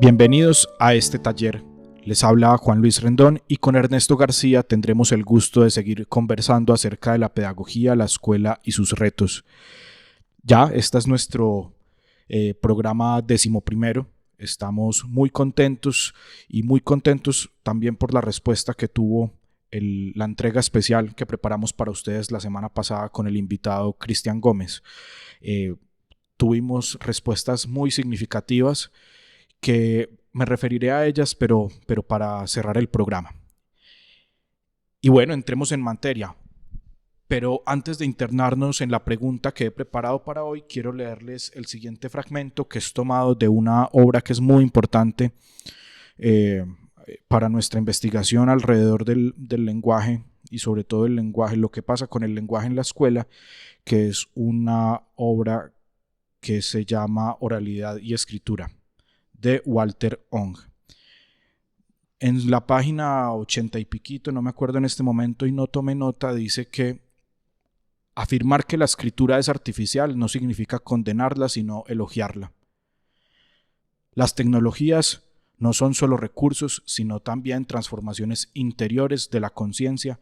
Bienvenidos a este taller. Les habla Juan Luis Rendón y con Ernesto García tendremos el gusto de seguir conversando acerca de la pedagogía, la escuela y sus retos. Ya, este es nuestro programa 11º. Estamos muy contentos y muy contentos también por la respuesta que tuvo la entrega especial que preparamos para ustedes la semana pasada con el invitado Cristian Gómez. Tuvimos respuestas muy significativas que me referiré a ellas, pero para cerrar el programa. Y bueno, entremos en materia. Pero antes de internarnos en la pregunta que he preparado para hoy, quiero leerles el siguiente fragmento que es tomado de una obra que es muy importante para nuestra investigación alrededor del lenguaje y sobre todo el lenguaje, lo que pasa con el lenguaje en la escuela, que es una obra que se llama Oralidad y Escritura, de Walter Ong. En la página 80 y piquito, no me acuerdo en este momento y no tomé nota, dice que afirmar que la escritura es artificial no significa condenarla, sino elogiarla. Las tecnologías no son solo recursos, sino también transformaciones interiores de la conciencia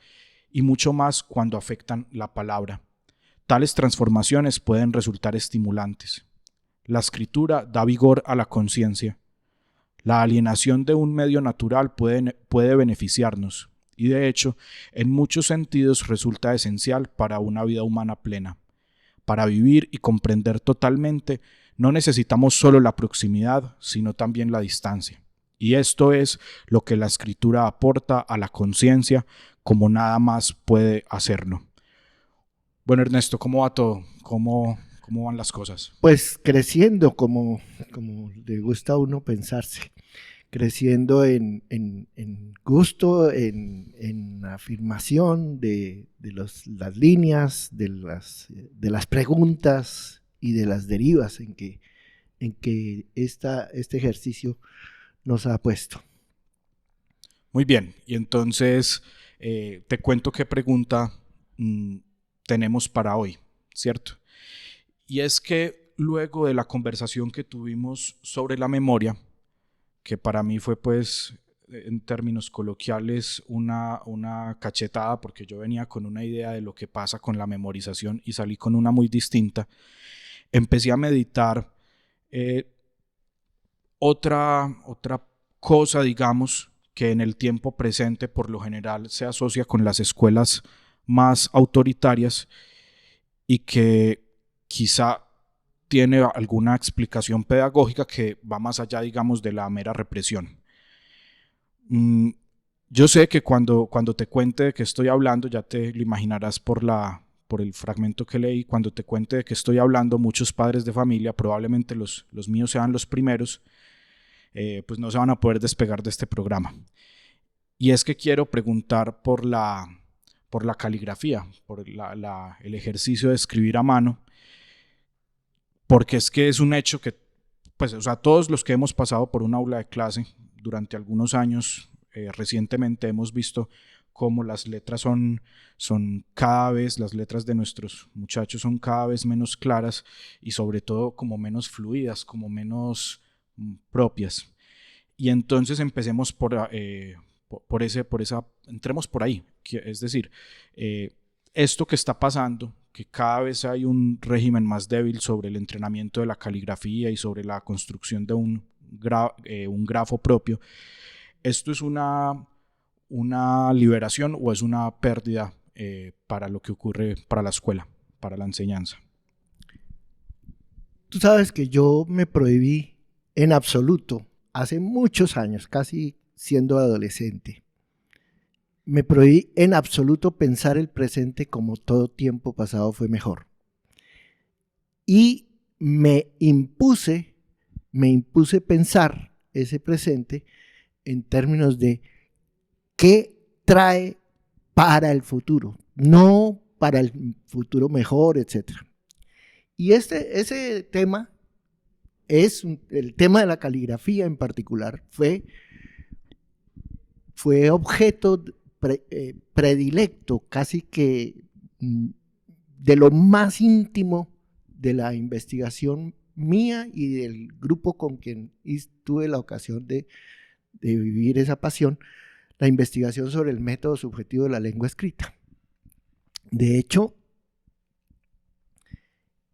y mucho más cuando afectan la palabra. Tales transformaciones pueden resultar estimulantes. La escritura da vigor a la conciencia. La alienación de un medio natural puede beneficiarnos y de hecho, en muchos sentidos resulta esencial para una vida humana plena. Para vivir y comprender totalmente, no necesitamos solo la proximidad, sino también la distancia. Y esto es lo que la escritura aporta a la conciencia como nada más puede hacerlo. Bueno, Ernesto, ¿cómo va todo? ¿Cómo van las cosas? Pues creciendo, como le gusta a uno pensarse, creciendo en gusto, en afirmación de las líneas, de las preguntas y de las derivas en que este ejercicio nos ha puesto. Muy bien, y entonces te cuento qué pregunta tenemos para hoy, ¿cierto? Y es que luego de la conversación que tuvimos sobre la memoria, que para mí fue pues en términos coloquiales una cachetada, porque yo venía con una idea de lo que pasa con la memorización y salí con una muy distinta, empecé a meditar otra cosa, digamos, que en el tiempo presente por lo general se asocia con las escuelas más autoritarias y que quizá tiene alguna explicación pedagógica que va más allá, digamos, de la mera represión. Yo sé que cuando te cuente de qué estoy hablando, ya te lo imaginarás por el fragmento que leí, cuando te cuente de qué estoy hablando, muchos padres de familia, probablemente los míos sean los primeros, pues no se van a poder despegar de este programa. Y es que quiero preguntar por la caligrafía, por el ejercicio de escribir a mano, porque es que es un hecho que, pues, o sea, todos los que hemos pasado por un aula de clase durante algunos años, recientemente hemos visto cómo las letras son cada vez, las letras de nuestros muchachos son cada vez menos claras y sobre todo como menos fluidas, como menos propias. Y entonces empecemos entremos por ahí, es decir, esto que está pasando, que cada vez hay un régimen más débil sobre el entrenamiento de la caligrafía y sobre la construcción de un grafo propio, ¿esto es una liberación o es una pérdida para lo que ocurre para la escuela, para la enseñanza? Tú sabes que yo me prohibí en absoluto, hace muchos años, casi siendo adolescente, me prohibí en absoluto pensar el presente como todo tiempo pasado fue mejor. Y me impuse pensar ese presente en términos de qué trae para el futuro, no para el futuro mejor, etc. Y ese tema el tema de la caligrafía en particular, fue objeto predilecto, casi que de lo más íntimo de la investigación mía y del grupo con quien tuve la ocasión de vivir esa pasión, la investigación sobre el método subjetivo de la lengua escrita. De hecho,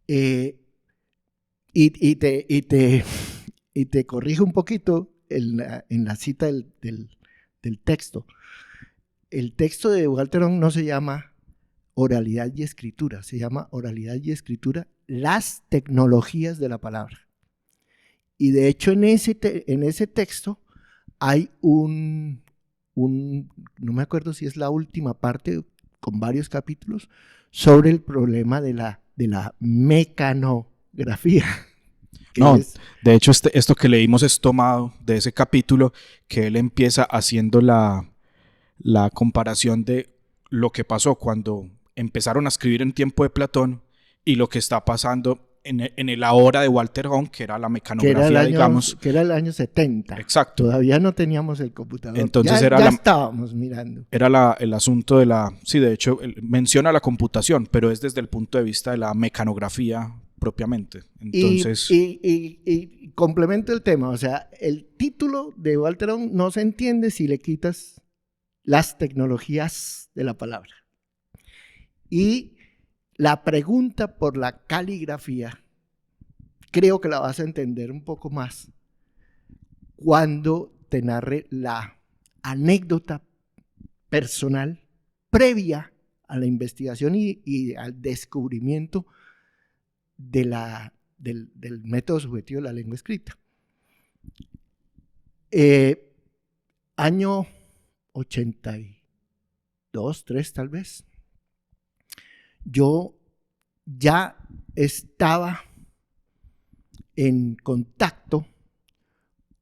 y te corrijo un poquito en la cita del texto. El texto de Walterón no se llama oralidad y escritura, se llama oralidad y escritura, las tecnologías de la palabra. Y de hecho en ese texto hay no me acuerdo si es la última parte, con varios capítulos, sobre el problema de la mecanografía. No, de hecho esto que leímos es tomado de ese capítulo que él empieza haciendo la comparación de lo que pasó cuando empezaron a escribir en tiempo de Platón y lo que está pasando en el ahora de Walter Hong, que era la mecanografía, digamos. Que era el año 70. Exacto. Todavía no teníamos el computador. Entonces ya estábamos mirando. Era el asunto de sí, de hecho, menciona la computación, pero es desde el punto de vista de la mecanografía propiamente. Entonces... Y complemento el tema, o sea, el título de Walter Hong no se entiende si le quitas las tecnologías de la palabra. Y la pregunta por la caligrafía, creo que la vas a entender un poco más cuando te narre la anécdota personal previa a la investigación y al descubrimiento del método subjetivo de la lengua escrita. Año 82, 3 tal vez, yo ya estaba en contacto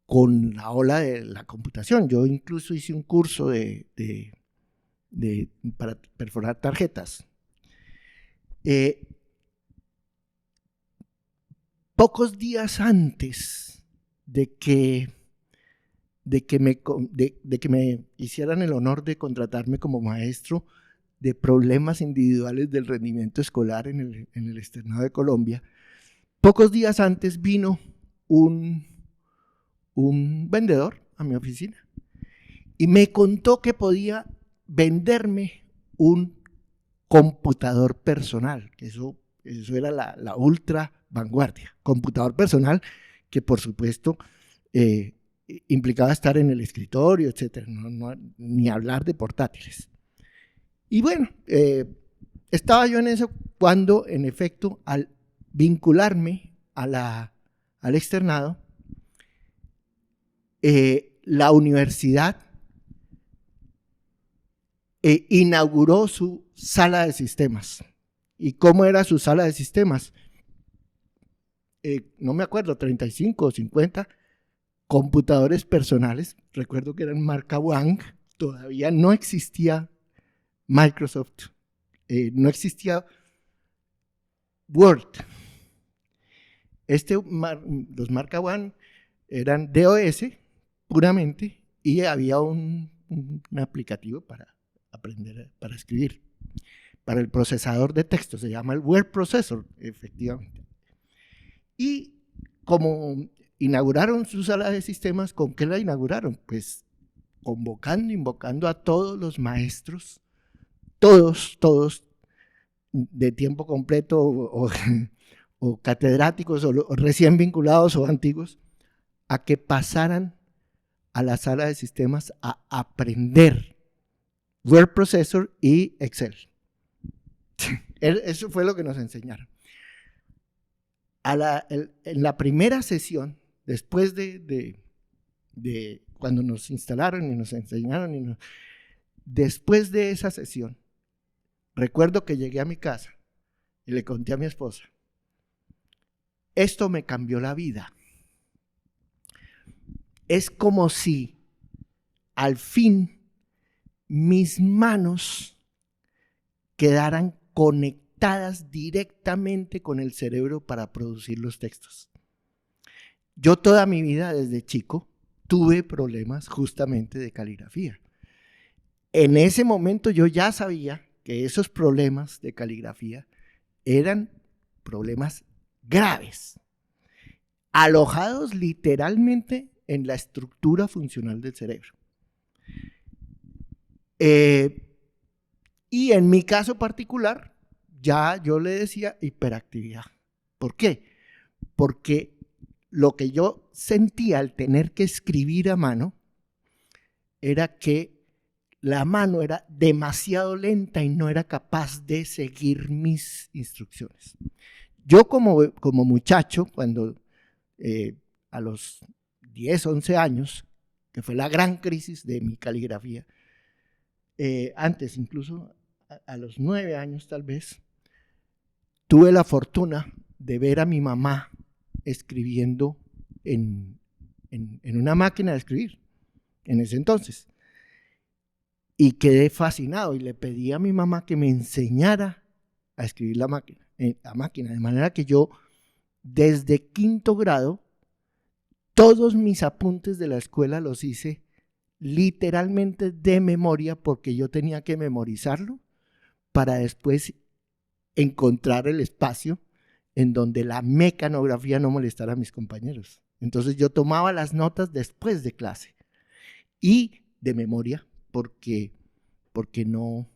con la ola de la computación. Yo incluso hice un curso para perforar tarjetas. Pocos días antes de que me hicieran el honor de contratarme como maestro de problemas individuales del rendimiento escolar en el Externado de Colombia, pocos días antes vino un vendedor a mi oficina y me contó que podía venderme un computador personal, que eso era la ultra vanguardia, computador personal que por supuesto implicaba estar en el escritorio, etcétera, ni hablar de portátiles. Y bueno, estaba yo en eso cuando, en efecto, al vincularme al externado, la universidad inauguró su sala de sistemas. ¿Y cómo era su sala de sistemas? No me acuerdo, 35 o 50 computadores personales. Recuerdo que eran marca Wang, todavía no existía Microsoft, no existía Word. Los marca One eran DOS puramente y había un aplicativo para aprender, para escribir, para el procesador de texto, se llama el Word Processor, efectivamente. Y como inauguraron su sala de sistemas, ¿con qué la inauguraron? Pues invocando a todos los maestros, todos de tiempo completo o catedráticos o recién vinculados o antiguos, a que pasaran a la sala de sistemas a aprender Word Processor y Excel. Eso fue lo que nos enseñaron. En la primera sesión, después de cuando nos instalaron y nos enseñaron, después de esa sesión, recuerdo que llegué a mi casa y le conté a mi esposa, esto me cambió la vida. Es como si al fin mis manos quedaran conectadas directamente con el cerebro para producir los textos. Yo toda mi vida desde chico tuve problemas justamente de caligrafía. En ese momento yo ya sabía que esos problemas de caligrafía eran problemas graves. alojados literalmente en la estructura funcional del cerebro. Y en mi caso particular, ya yo le decía hiperactividad. ¿Por qué? Porque lo que yo sentía al tener que escribir a mano era que la mano era demasiado lenta y no era capaz de seguir mis instrucciones. Yo como muchacho, cuando a los 10, 11 años, que fue la gran crisis de mi caligrafía, antes incluso a los 9 años tal vez, tuve la fortuna de ver a mi mamá escribiendo en una máquina de escribir en ese entonces. Y quedé fascinado y le pedí a mi mamá que me enseñara a escribir la máquina, de manera que yo desde quinto grado todos mis apuntes de la escuela los hice literalmente de memoria, porque yo tenía que memorizarlo para después encontrar el espacio en donde la mecanografía no molestara a mis compañeros. Entonces yo tomaba las notas después de clase y de memoria, porque no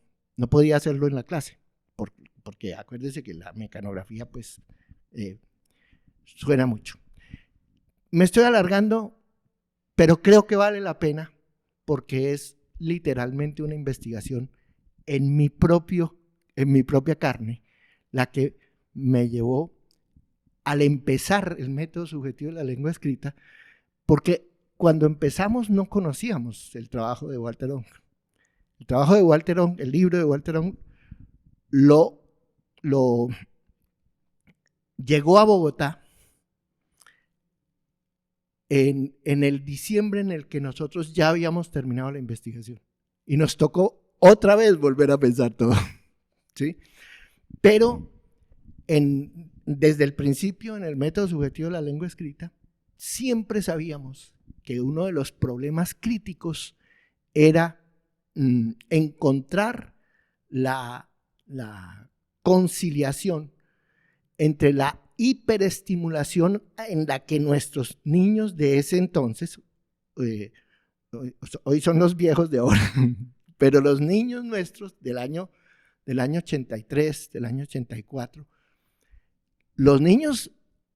podía hacerlo en la clase, porque acuérdese que la mecanografía pues suena mucho. Me estoy alargando, pero creo que vale la pena, porque es literalmente una investigación en mi propia carne, la que me llevó al empezar el método subjetivo de la lengua escrita, porque cuando empezamos no conocíamos el trabajo de Walter Ong. El trabajo de Walter Ong, el libro de Walter Ong, lo llegó a Bogotá en el diciembre en el que nosotros ya habíamos terminado la investigación. Y nos tocó otra vez volver a pensar todo, ¿sí? Pero desde el principio, en el método subjetivo de la lengua escrita, siempre sabíamos que uno de los problemas críticos era encontrar la conciliación entre la hiperestimulación en la que nuestros niños de ese entonces, hoy son los viejos de ahora, pero los niños nuestros del año 83, del año 84, los niños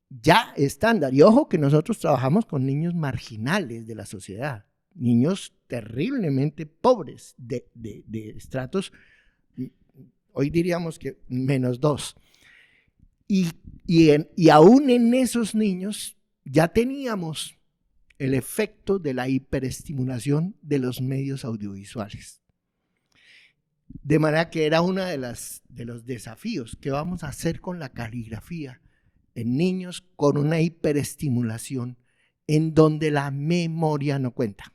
ya estándar, y ojo que nosotros trabajamos con niños marginales de la sociedad, niños terriblemente pobres, de estratos, hoy diríamos que -2. Y aún en esos niños ya teníamos el efecto de la hiperestimulación de los medios audiovisuales. De manera que era uno de los desafíos. ¿Qué vamos a hacer con la caligrafía en niños con una hiperestimulación en donde la memoria no cuenta?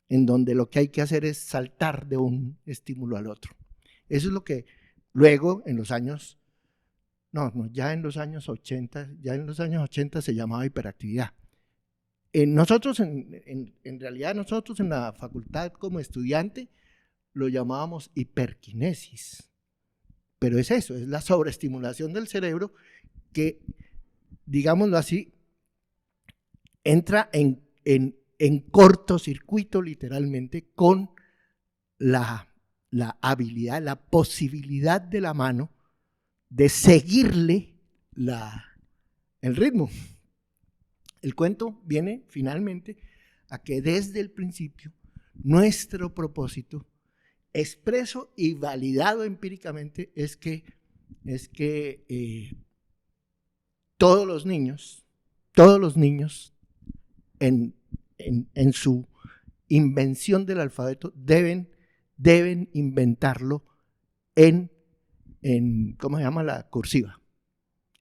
En donde lo que hay que hacer es saltar de un estímulo al otro. Eso es lo que luego en los años, ya en los años 80 se llamaba hiperactividad. Nosotros, en realidad nosotros en la facultad como estudiante lo llamábamos hiperquinesis, pero es eso, es la sobreestimulación del cerebro que, digámoslo así, entra en cortocircuito literalmente con la habilidad, la posibilidad de la mano de seguirle el ritmo. El cuento viene finalmente a que desde el principio nuestro propósito expreso y validado empíricamente es que todos los niños en su invención del alfabeto deben inventarlo en ¿cómo se llama? La cursiva,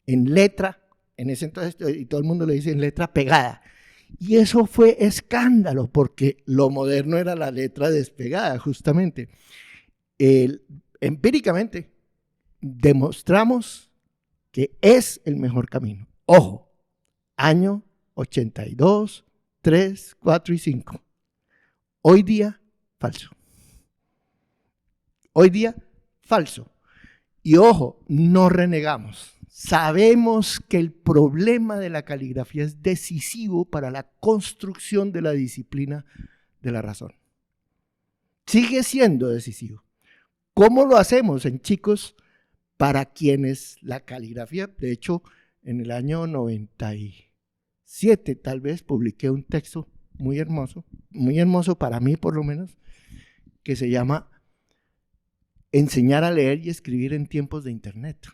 en letra, en ese entonces, y todo el mundo le dice en letra pegada. Y eso fue escándalo, porque lo moderno era la letra despegada, justamente. Empíricamente demostramos que es el mejor camino. Ojo, año 82, 3, 4 y 5. Hoy día, falso. Hoy día, falso. Y ojo, no renegamos, sabemos que el problema de la caligrafía es decisivo para la construcción de la disciplina de la razón. Sigue siendo decisivo. ¿Cómo lo hacemos en chicos para quienes la caligrafía? De hecho, en el año 97 tal vez publiqué un texto muy hermoso para mí por lo menos, que se llama Enseñar a leer y escribir en tiempos de Internet,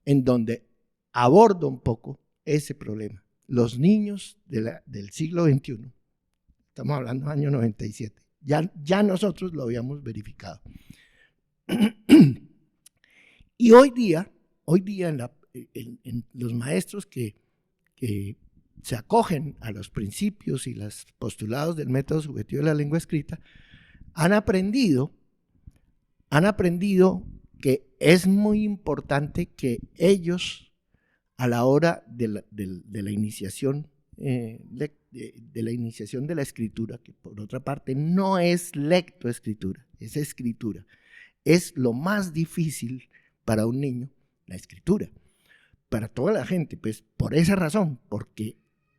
en donde abordo un poco ese problema. Los niños del siglo XXI, estamos hablando del año 97, ya nosotros lo habíamos verificado. Y hoy día en los maestros que se acogen a los principios y los postulados del método subjetivo de la lengua escrita, han aprendido que es muy importante que ellos, a la hora de la iniciación de la iniciación de la escritura, que por otra parte no es lectoescritura, es escritura, es lo más difícil para un niño, la escritura, para toda la gente, pues por esa razón, porque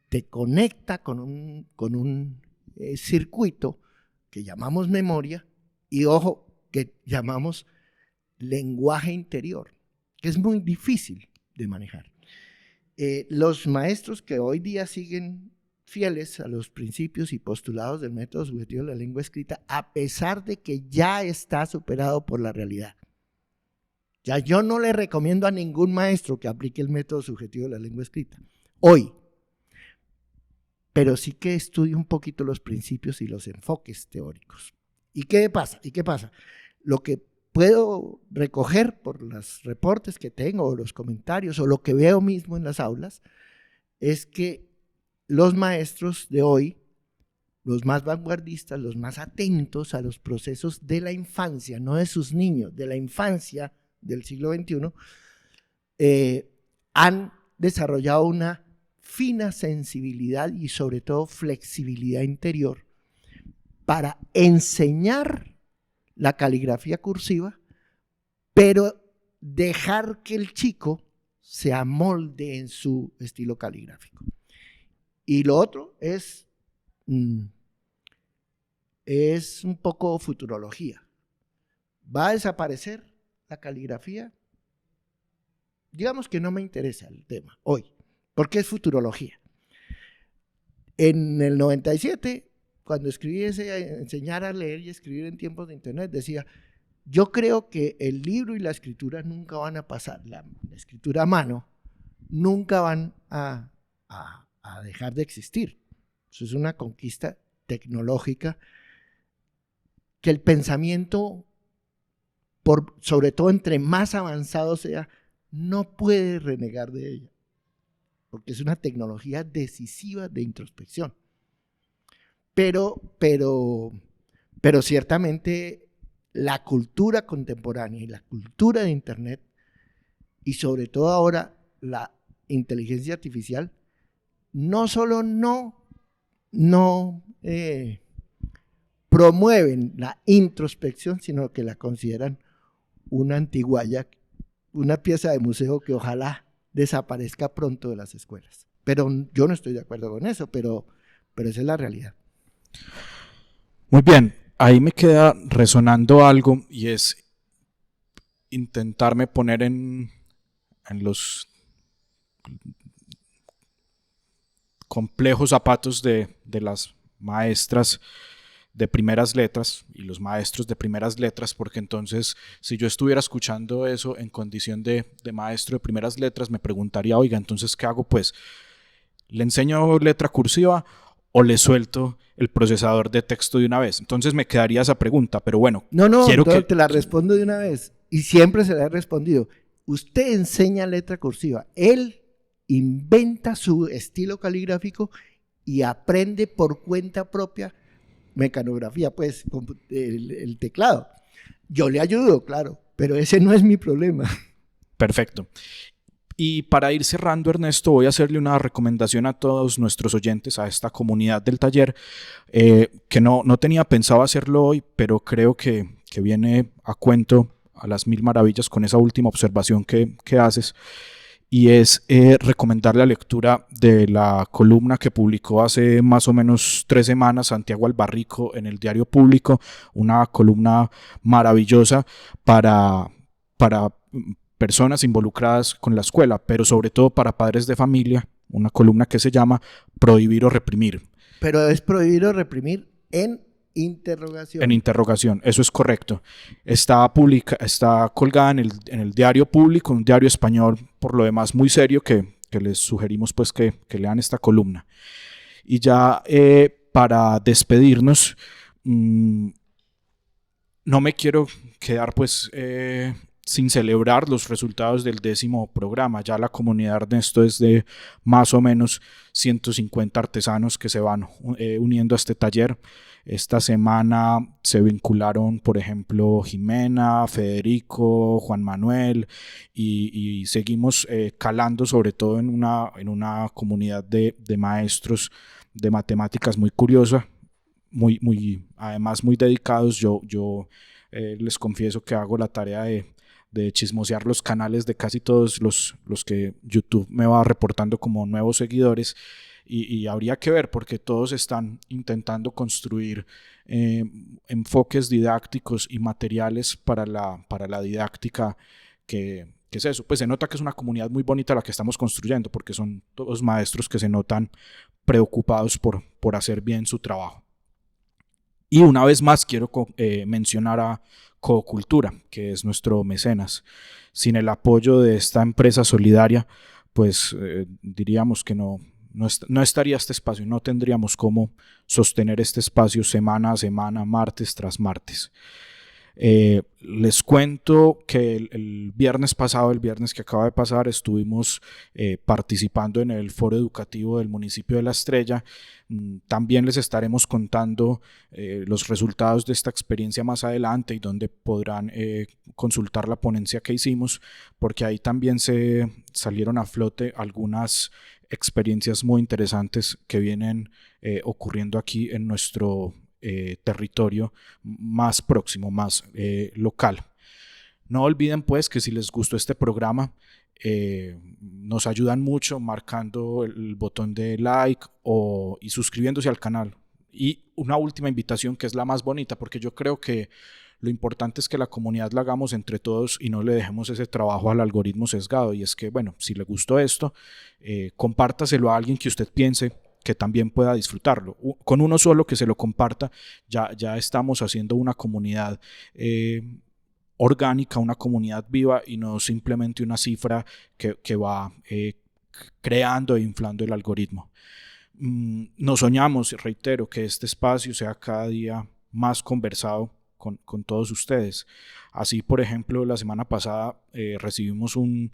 te conecta con un circuito que llamamos memoria y, ojo, que llamamos lenguaje interior, que es muy difícil de manejar. Los maestros que hoy día siguen fieles a los principios y postulados del método subjetivo de la lengua escrita, a pesar de que ya está superado por la realidad. Ya yo no le recomiendo a ningún maestro que aplique el método subjetivo de la lengua escrita hoy, pero sí que estudie un poquito los principios y los enfoques teóricos. ¿Y qué pasa? Lo que puedo recoger por los reportes que tengo, o los comentarios, o lo que veo mismo en las aulas, es que los maestros de hoy, los más vanguardistas, los más atentos a los procesos de la infancia, no de sus niños, de la infancia del siglo XXI, han desarrollado una fina sensibilidad y sobre todo flexibilidad interior para enseñar la caligrafía cursiva, pero dejar que el chico se amolde en su estilo caligráfico. Y lo otro es un poco futurología. ¿Va a desaparecer la caligrafía? Digamos que no me interesa el tema hoy, porque es futurología. En el 97, cuando escribí Enseñar a leer y escribir en tiempos de Internet, decía, yo creo que el libro y la escritura nunca van a pasar, la escritura a mano, nunca van a dejar de existir. Eso es una conquista tecnológica que el pensamiento, sobre todo entre más avanzado sea, no puede renegar de ella, porque es una tecnología decisiva de introspección. Pero ciertamente la cultura contemporánea y la cultura de Internet, y sobre todo ahora la inteligencia artificial, no solo no promueven la introspección, sino que la consideran una antiguaya, una pieza de museo que ojalá desaparezca pronto de las escuelas. Pero yo no estoy de acuerdo con eso, pero esa es la realidad. Muy bien, ahí me queda resonando algo, y es intentarme poner en los complejos zapatos de las maestras de primeras letras y los maestros de primeras letras, porque entonces si yo estuviera escuchando eso en condición de maestro de primeras letras, me preguntaría, oiga, entonces ¿qué hago? Pues, ¿le enseño letra cursiva o le suelto el procesador de texto de una vez? Entonces me quedaría esa pregunta, pero bueno. No, te la respondo de una vez, y siempre se la he respondido. Usted enseña letra cursiva, él inventa su estilo caligráfico y aprende por cuenta propia mecanografía, pues el teclado. Yo le ayudo, claro, pero ese no es mi problema. Perfecto. Y para ir cerrando, Ernesto, voy a hacerle una recomendación a todos nuestros oyentes, a esta comunidad del taller, que no tenía pensado hacerlo hoy, pero creo que viene a cuento a las mil maravillas con esa última observación que haces. y es recomendar la lectura de la columna que publicó hace más o menos 3 semanas Santiago Albarrico en el Diario Público, una columna maravillosa para personas involucradas con la escuela, pero sobre todo para padres de familia, una columna que se llama Prohibir o Reprimir. Pero es prohibir o reprimir en interrogación. En interrogación, eso es correcto. Está colgada en el Diario Público, un diario español, por lo demás muy serio, que les sugerimos pues que lean esta columna. Y ya para despedirnos, no me quiero quedar pues sin celebrar los resultados del 10º programa. Ya la comunidad Ernesto es de más o menos 150 artesanos que se van uniendo a este taller. Esta semana se vincularon, por ejemplo, Jimena, Federico, Juan Manuel, y seguimos calando sobre todo en una comunidad de maestros de matemáticas muy curiosa, además muy dedicados. Yo les confieso que hago la tarea de chismosear los canales de casi todos los que YouTube me va reportando como nuevos seguidores, y habría que ver porque todos están intentando construir enfoques didácticos y materiales para la didáctica, que es eso. Pues se nota que es una comunidad muy bonita la que estamos construyendo, porque son todos maestros que se notan preocupados por hacer bien su trabajo. Y una vez más quiero mencionar a Cocultura, que es nuestro mecenas. Sin el apoyo de esta empresa solidaria, pues diríamos que no estaría este espacio, no tendríamos cómo sostener este espacio semana a semana, martes tras martes. Les cuento que el viernes pasado, el viernes que acaba de pasar, estuvimos participando en el foro educativo del municipio de La Estrella. También les estaremos contando los resultados de esta experiencia más adelante, y donde podrán consultar la ponencia que hicimos, porque ahí también se salieron a flote algunas experiencias muy interesantes que vienen ocurriendo aquí en nuestro territorio más próximo, más local. No olviden pues que si les gustó este programa, nos ayudan mucho marcando el botón de like y suscribiéndose al canal. Y una última invitación, que es la más bonita, porque yo creo que lo importante es que la comunidad la hagamos entre todos y no le dejemos ese trabajo al algoritmo sesgado. Y es que, bueno, si le gustó esto, compártaselo a alguien que usted piense que también pueda disfrutarlo. Con uno solo que se lo comparta, ya estamos haciendo una comunidad orgánica, una comunidad viva, y no simplemente una cifra que va creando e inflando el algoritmo. Nos soñamos, reitero, que este espacio sea cada día más conversado con todos ustedes. Así, por ejemplo, la semana pasada recibimos un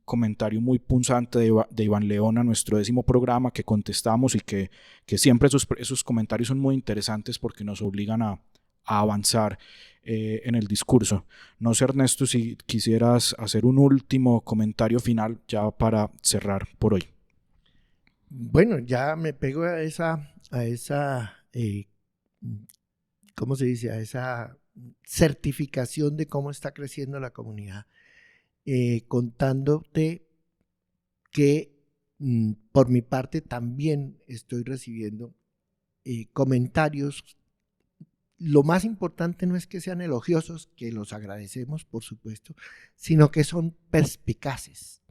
comentario muy punzante de Iván León a nuestro 10º programa, que contestamos, y que siempre esos comentarios son muy interesantes porque nos obligan a avanzar en el discurso. No sé, Ernesto, si quisieras hacer un último comentario final ya para cerrar por hoy. Bueno, ya me pego a esa ¿cómo se dice? A esa certificación de cómo está creciendo la comunidad, contándote que por mi parte también estoy recibiendo comentarios. Lo más importante no es que sean elogiosos, que los agradecemos por supuesto, sino que son perspicaces.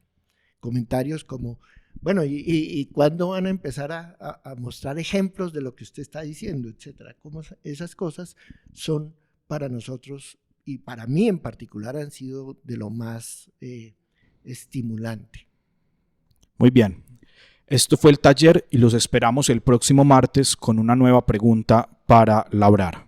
Comentarios como, bueno, ¿y cuándo van a empezar a mostrar ejemplos de lo que usted está diciendo, etcétera? Como esas cosas son para nosotros, y para mí en particular, han sido de lo más estimulante. Muy bien. Esto fue el taller, y los esperamos el próximo martes con una nueva pregunta para labrar.